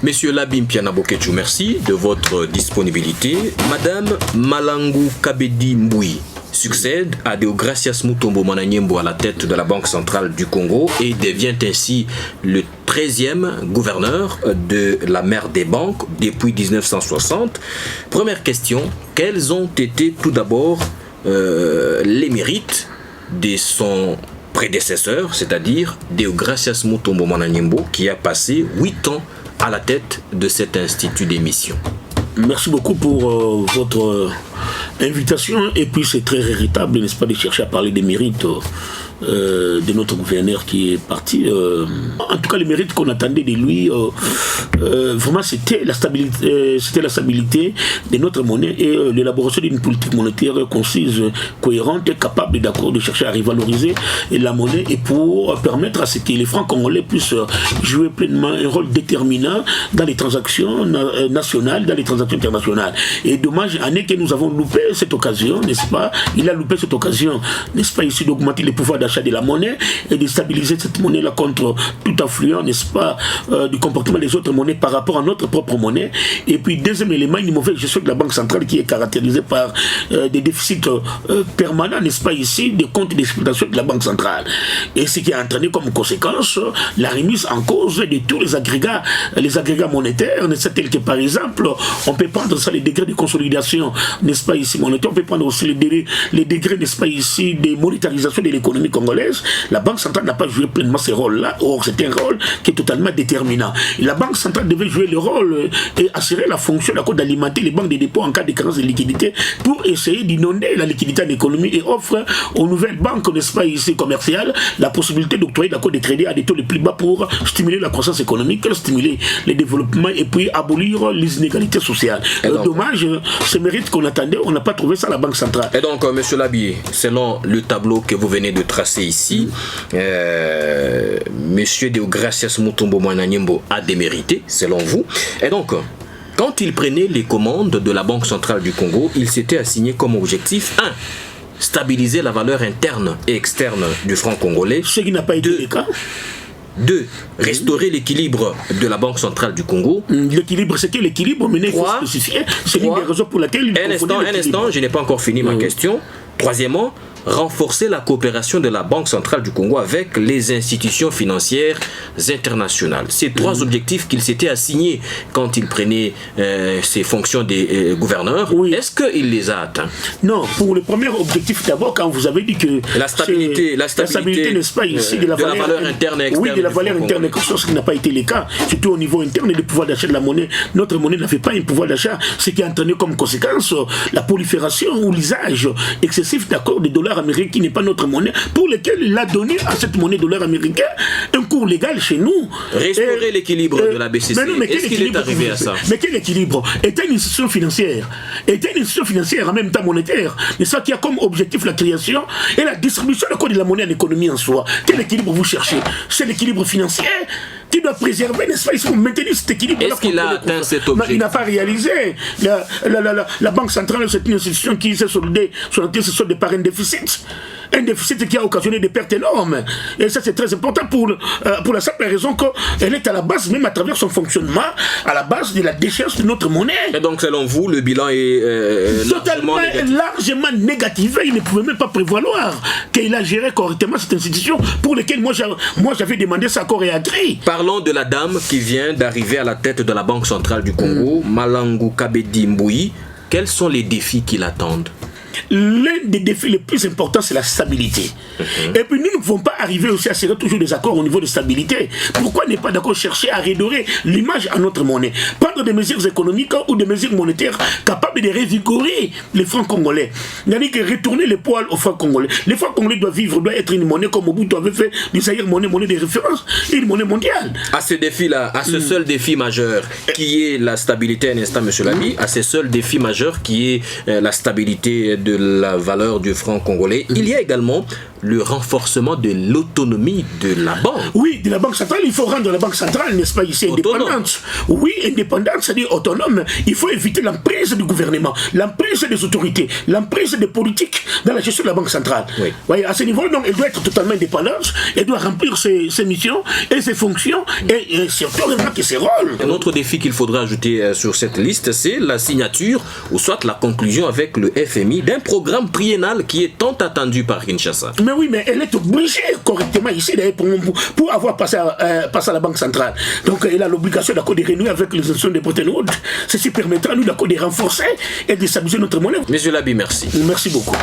Monsieur Labim Pianaboketou, merci de votre disponibilité. Madame Malangou Kabedi Mboui succède à Deogracias Mutombo Mananyembo à la tête de la Banque centrale du Congo et devient ainsi le 13e gouverneur de la mère des banques depuis 1960. Première question, quels ont été tout d'abord les mérites de son prédécesseur, c'est-à-dire Deogracias Mutombo Mananyembo, qui a passé 8 ans à la tête de cet institut d'émission? Merci beaucoup pour votre invitation. Et puis c'est très héritable, n'est-ce pas, de chercher à parler des mérites de notre gouverneur qui est parti. En tout cas, les mérites qu'on attendait de lui, vraiment, c'était la stabilité de notre monnaie et l'élaboration d'une politique monétaire concise, cohérente, capable d'accord de chercher à revaloriser la monnaie et pour permettre à ce que les francs congolais puissent jouer pleinement un rôle déterminant dans les transactions nationales, dans les transactions internationales. Et dommage, année que nous avons loupé cette occasion, n'est-ce pas? Il a loupé cette occasion, n'est-ce pas, ici, d'augmenter les pouvoirs d'achat de la monnaie et de stabiliser cette monnaie-là contre tout affluent, n'est-ce pas, du comportement des autres monnaies par rapport à notre propre monnaie. Et puis, deuxième élément, une mauvaise gestion de la Banque centrale qui est caractérisée par des déficits permanents, n'est-ce pas, ici, des comptes d'exploitation de la Banque centrale. Et ce qui a entraîné comme conséquence la remise en cause de tous les agrégats monétaires, n'est-ce pas, tels que par exemple, on peut prendre ça, les degrés de consolidation, n'est-ce pas, ici, monétaire, on peut prendre aussi les degrés, n'est-ce pas, ici, de monétarisation de l'économie congolaise. La Banque centrale n'a pas joué pleinement ce rôle-là. Or, c'est un rôle qui est totalement déterminant. Et la Banque centrale devait jouer le rôle et assurer la fonction d'alimenter les banques de dépôt en cas de carence de liquidité pour essayer d'inonder la liquidité en économie et offre aux nouvelles banques, n'est-ce pas, ici, commerciales, la possibilité d'octroyer d'accord de crédit à des taux les plus bas pour stimuler la croissance économique, stimuler le développement et puis abolir les inégalités sociales. Dommage, ce mérite qu'on attendait, on n'a pas trouvé ça à la Banque centrale. Et donc, monsieur Labié, selon le tableau que vous venez de tracer ici, monsieur Deogracias Mutombo Mananyembo a démérité, selon vous. Et donc, quand il prenait les commandes de la Banque centrale du Congo, il s'était assigné comme objectif 1. Stabiliser la valeur interne et externe du franc congolais. Ce qui n'a pas été le cas. 2. Restaurer l'équilibre de la Banque centrale du Congo. L'équilibre, c'était l'équilibre, mais il faut spécifier. C'est une des raisons pour laquelle il Un instant, je n'ai pas encore fini ma question. Troisièmement, renforcer la coopération de la Banque centrale du Congo avec les institutions financières internationales. Ces 3 objectifs qu'il s'était assignés quand il prenait ses fonctions de gouverneur, est-ce qu'il les a atteints? Non, pour le premier objectif d'abord, quand vous avez dit que la stabilité n'est-ce pas, ici, de la valeur interne et externe. Oui, de la valeur interne et externe, ce qui n'a pas été le cas, surtout au niveau interne du pouvoir d'achat de la monnaie. Notre monnaie n'avait pas un pouvoir d'achat, ce qui a entraîné comme conséquence la prolifération ou l'usage excessif d'accords de dollars américain qui n'est pas notre monnaie, pour lequel il a donné à cette monnaie dollar américain un cours légal chez nous. Restaurer l'équilibre de la BCC. Est-ce qu'il est arrivé à ça? Mais quel équilibre? Était une institution financière. Était une institution financière en même temps monétaire. Mais ça qui a comme objectif la création et la distribution de la monnaie en économie en soi. Quel équilibre vous cherchez? C'est l'équilibre financier qui doit préserver, n'est-ce pas, il faut maintenir cet équilibre. Est-ce qu'il a atteint cet objectif? Il n'a pas réalisé. La Banque centrale, c'est une institution qui s'est soldée par un déficit. Un déficit qui a occasionné des pertes énormes. Et ça, c'est très important pour la simple raison qu'elle est à la base, même à travers son fonctionnement, à la base de la déchéance de notre monnaie. Et donc, selon vous, le bilan est largement négatif. Il ne pouvait même pas prévaloir qu'il a géré correctement cette institution pour laquelle moi j'avais demandé ça corps et agri. Parlons de la dame qui vient d'arriver à la tête de la Banque centrale du Congo, Malangou Kabedi Mboui. Quels sont les défis qui l'attendent? L'un des défis les plus importants, c'est la stabilité. Et puis nous ne pouvons pas arriver aussi à serrer toujours des accords au niveau de stabilité. Pourquoi ne pas d'accord chercher à redorer l'image à notre monnaie? Prendre des mesures économiques ou des mesures monétaires capables de revigorer les francs congolais. C'est-à-dire que retourner les poils aux francs congolais. Les francs congolais doivent être une monnaie comme Mobutu avait fait du Zaïre monnaie de référence et une monnaie mondiale. À ce défi-là, à ce seul défi majeur qui est la stabilité, un instant, monsieur Labi, à ce seul défi majeur qui est la stabilité de la valeur du franc congolais, il y a également le renforcement de l'autonomie de la banque. Oui, de la Banque centrale, il faut rendre la Banque centrale, n'est-ce pas, ici, indépendante. Oui, indépendante, c'est-à-dire autonome. Il faut éviter l'emprise du gouvernement, l'emprise des autorités, l'emprise des politiques dans la gestion de la Banque centrale. Oui. Voyez, à ce niveau, donc, elle doit être totalement indépendante, elle doit remplir ses missions et ses fonctions, et surtout, elle marque ses rôles. Un autre défi qu'il faudra ajouter sur cette liste, c'est la signature, ou soit la conclusion avec le FMI d'un programme triennal qui est tant attendu par Kinshasa. Mais oui, mais elle est obligée correctement ici pour avoir passé à la Banque centrale. Donc elle a l'obligation d'accord de renouer avec les institutions de Bretton Woods. Ceci permettra à nous d'accord de renforcer et de stabiliser notre monnaie. Monsieur Labi, merci. Merci beaucoup.